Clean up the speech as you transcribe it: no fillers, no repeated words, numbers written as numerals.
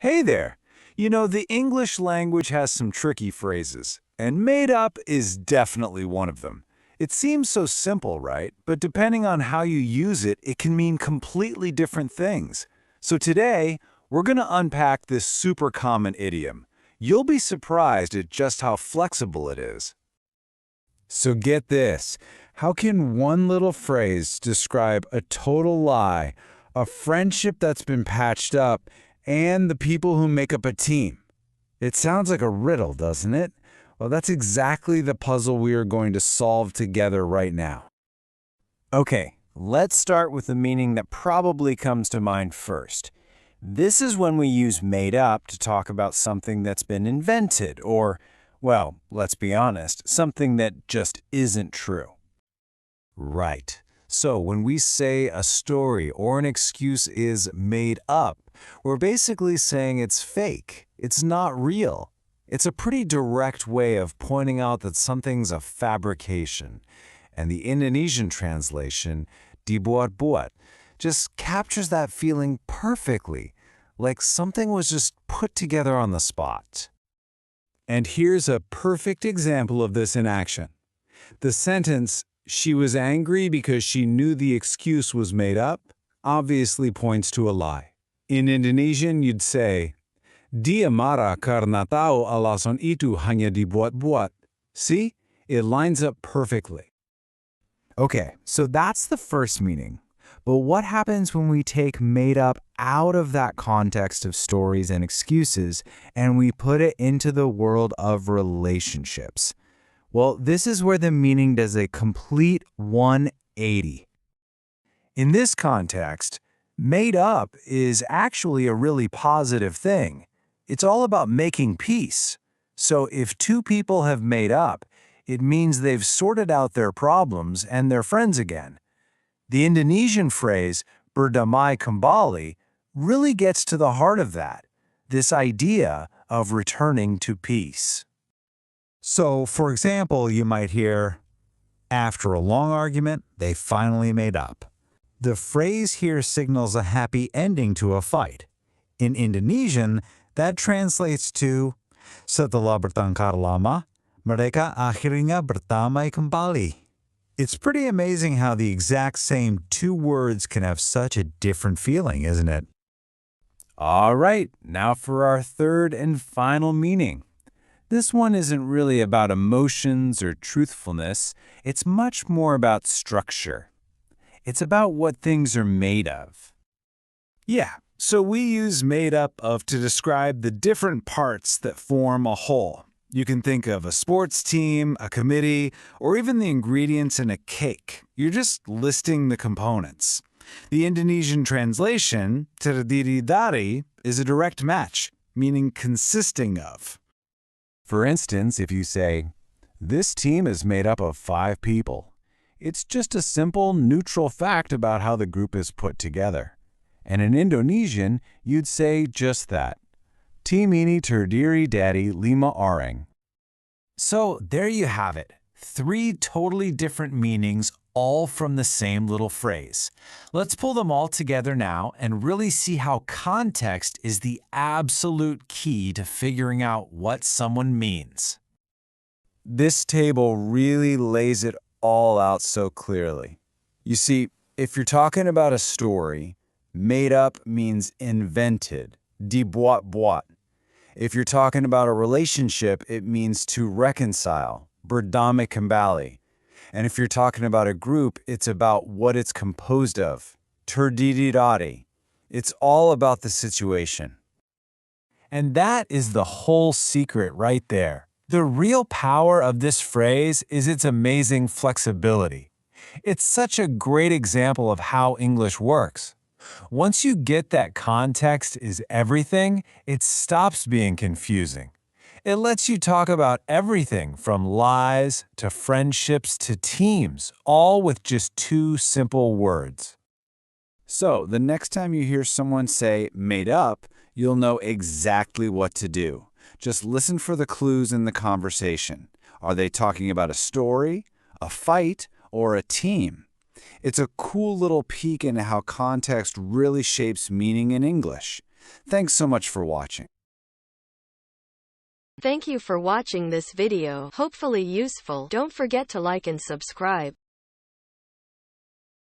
Hey there! The English language has some tricky phrases, and made up is definitely one of them. It seems so simple, right? But depending on how you use it, it can mean completely different things. So today, we're going to unpack this super common idiom. You'll be surprised at just how flexible it is. So get this. How can one little phrase describe a total lie, a friendship that's been patched up, and the people who make up a team? It sounds like a riddle, doesn't it? Well, that's exactly the puzzle we are going to solve together right now. Okay, let's start with the meaning that probably comes to mind first. This is when we use made up to talk about something that's been invented or, well, let's be honest, something that just isn't true. Right. So when we say a story or an excuse is made up, we're basically saying it's fake. It's not real. It's a pretty direct way of pointing out that something's a fabrication. And the Indonesian translation, dibuat-buat, just captures that feeling perfectly, like something was just put together on the spot. And here's a perfect example of this in action. The sentence, "She was angry because she knew the excuse was made up," obviously points to a lie. In Indonesian, you'd say, "Dia marah karena tahu alasan itu hanya dibuat-buat." See? It lines up perfectly. Okay, so that's the first meaning. But what happens when we take made up out of that context of stories and excuses and we put it into the world of relationships? Well, this is where the meaning does a complete 180. In this context, made up is actually a really positive thing. It's all about making peace. So if two people have made up, it means they've sorted out their problems and they're friends again. The Indonesian phrase, berdamai kembali, really gets to the heart of that, this idea of returning to peace. So, for example, you might hear, "After a long argument, they finally made up." The phrase here signals a happy ending to a fight. In Indonesian, that translates to, "Setelah bertengkar lama, mereka akhirnya berdamai kembali." It's pretty amazing how the exact same two words can have such a different feeling, isn't it? All right, now for our third and final meaning. This one isn't really about emotions or truthfulness. It's much more about structure. It's about what things are made of. Yeah, so we use made up of to describe the different parts that form a whole. You can think of a sports team, a committee, or even the ingredients in a cake. You're just listing the components. The Indonesian translation, terdiri dari, is a direct match, meaning consisting of. For instance, if you say, "This team is made up of 5 people," it's just a simple, neutral fact about how the group is put together. And in Indonesian, you'd say just that. Tim ini terdiri dari 5 orang. So there you have it. 3 totally different meanings, all from the same little phrase. Let's pull them all together now and really see how context is the absolute key to figuring out what someone means. This table really lays it all out so clearly. You see, if you're talking about a story, made up means invented, dibuat-buat. If you're talking about a relationship, it means to reconcile, berdamai kembali. And if you're talking about a group, it's about what it's composed of, terdiri dari. It's all about the situation. And that is the whole secret right there. The real power of this phrase is its amazing flexibility. It's such a great example of how English works. Once you get that context is everything, it stops being confusing. It lets you talk about everything from lies to friendships to teams, all with just 2 simple words. So, the next time you hear someone say made up, you'll know exactly what to do. Just listen for the clues in the conversation. Are they talking about a story, a fight, or a team? It's a cool little peek into how context really shapes meaning in English. Thanks so much for watching. Thank you for watching this video. Hopefully useful. Don't forget to like and subscribe.